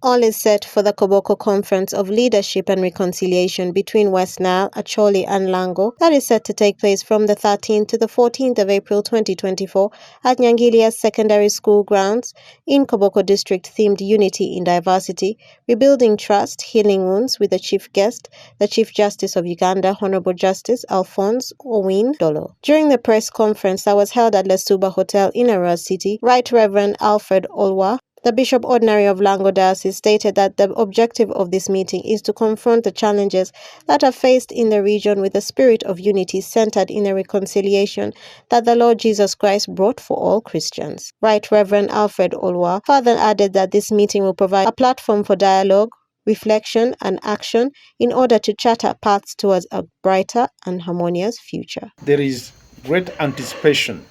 All is set for the Koboko Conference of Leadership and Reconciliation between West Nile, Acholi and Lango that is set to take place from the 13th to the 14th of April 2024 at Nyangilia's Secondary School grounds in Koboko District, themed Unity in Diversity, Rebuilding Trust, Healing Wounds, with the chief guest, the Chief Justice of Uganda, Honorable Justice Alphonse Owin Dolo. During the press conference that was held at Lesuba Hotel in Arua City, Right Reverend Alfred Olwa, the Bishop Ordinary of Lango Diocese, stated that the objective of this meeting is to confront the challenges that are faced in the region with a spirit of unity centered in a reconciliation that the Lord Jesus Christ brought for all Christians. Right Reverend Alfred Olwa further added that this meeting will provide a platform for dialogue, reflection, and action in order to chart paths towards a brighter and harmonious future. There is great anticipation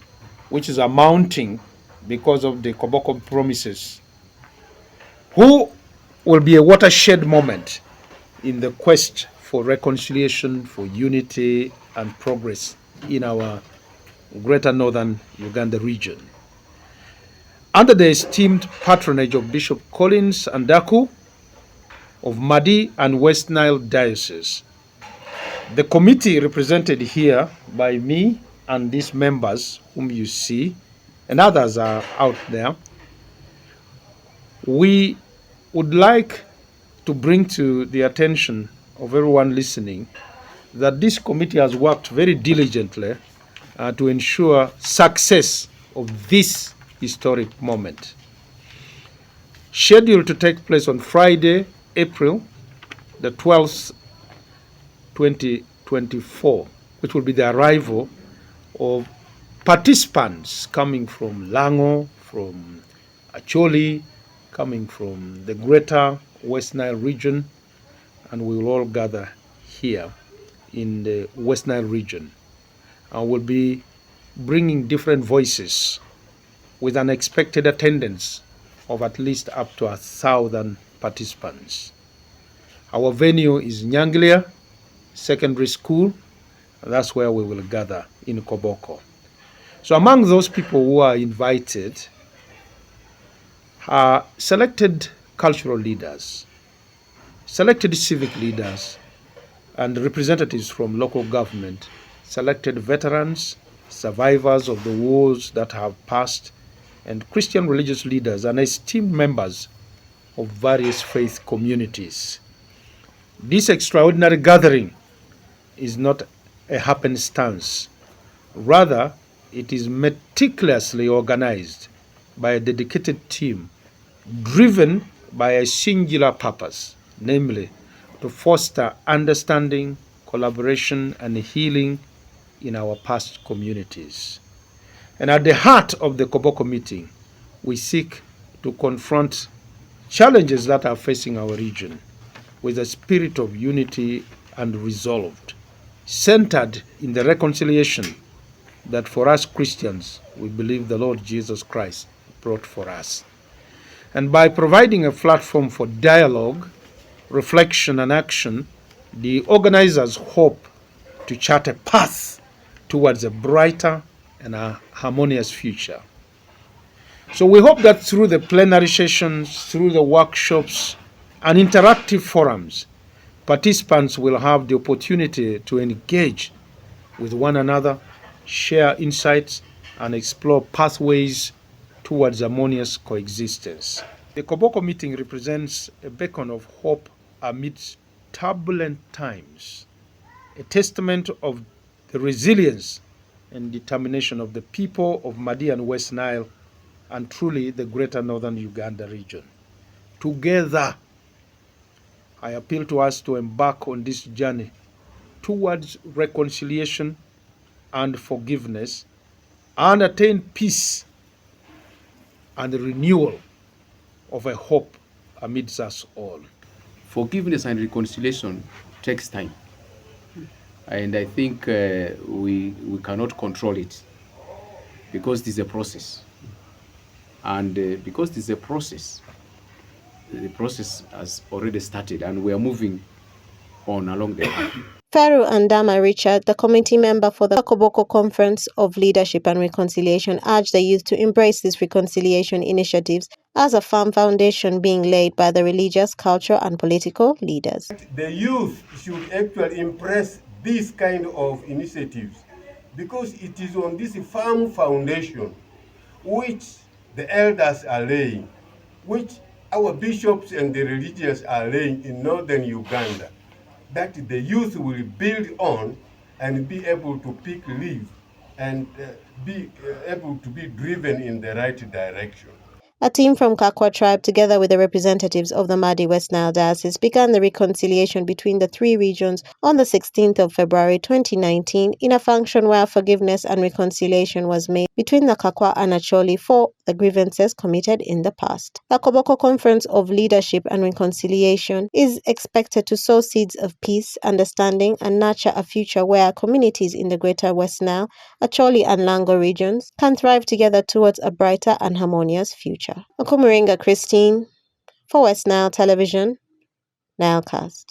which is amounting because of the Koboko promises, who will be a watershed moment in the quest for reconciliation, for unity and progress in our greater northern Uganda region. Under the esteemed patronage of Bishop Collins Andaku of Madi and West Nile Diocese, the committee represented here by me and these members whom you see, and others are out there, we would like to bring to the attention of everyone listening that this committee has worked very diligently to ensure success of this historic moment. Scheduled to take place on Friday, April the 12th, 2024, which will be the arrival of participants coming from Lango, from Acholi, coming from the greater West Nile region, and we will all gather here in the West Nile region. And we'll be bringing different voices with an expected attendance of at least up to 1,000 participants. Our venue is Nyangilia Secondary School, and that's where we will gather in Koboko. So among those people who are invited are selected cultural leaders, selected civic leaders, and representatives from local government, selected veterans, survivors of the wars that have passed, and Christian religious leaders and esteemed members of various faith communities. This extraordinary gathering is not a happenstance. Rather, it is meticulously organized by a dedicated team driven by a singular purpose, namely to foster understanding, collaboration, and healing in our past communities. And at the heart of the Koboko meeting, we seek to confront challenges that are facing our region with a spirit of unity and resolve, centered in the reconciliation that for us Christians, we believe the Lord Jesus Christ brought for us. And by providing a platform for dialogue, reflection, and action, the organizers hope to chart a path towards a brighter and a harmonious future. So we hope that through the plenary sessions, through the workshops, and interactive forums, participants will have the opportunity to engage with one another, share insights, and explore pathways towards harmonious coexistence. The Koboko meeting represents a beacon of hope amidst turbulent times, a testament of the resilience and determination of the people of Madi and West Nile, and truly the greater northern Uganda region. Together, I appeal to us to embark on this journey towards reconciliation and forgiveness, and attain peace and the renewal of a hope amidst us all. Forgiveness and reconciliation takes time. And I think we cannot control it because it is a process. And because it is a process, the process has already started and we are moving on along the path. Feru Andama Richard, the committee member for the Koboko Conference of Leadership and Reconciliation, urged the youth to embrace these reconciliation initiatives as a firm foundation being laid by the religious, cultural, and political leaders. The youth should actually embrace these kind of initiatives because it is on this firm foundation which the elders are laying, which our bishops and the religious are laying in northern Uganda, that the youth will build on and be able to pick leave and be able to be driven in the right direction. A team from Kakwa tribe, together with the representatives of the Madi West Nile Diocese, began the reconciliation between the three regions on the 16th of February 2019 in a function where forgiveness and reconciliation was made between the Kakwa and Acholi for the grievances committed in the past. The Koboko Conference of Leadership and Reconciliation is expected to sow seeds of peace, understanding, and nurture a future where communities in the Greater West Nile, Acholi, and Lango regions can thrive together towards a brighter and harmonious future. Okumuringa Christine for West Nile Television, Nilecast.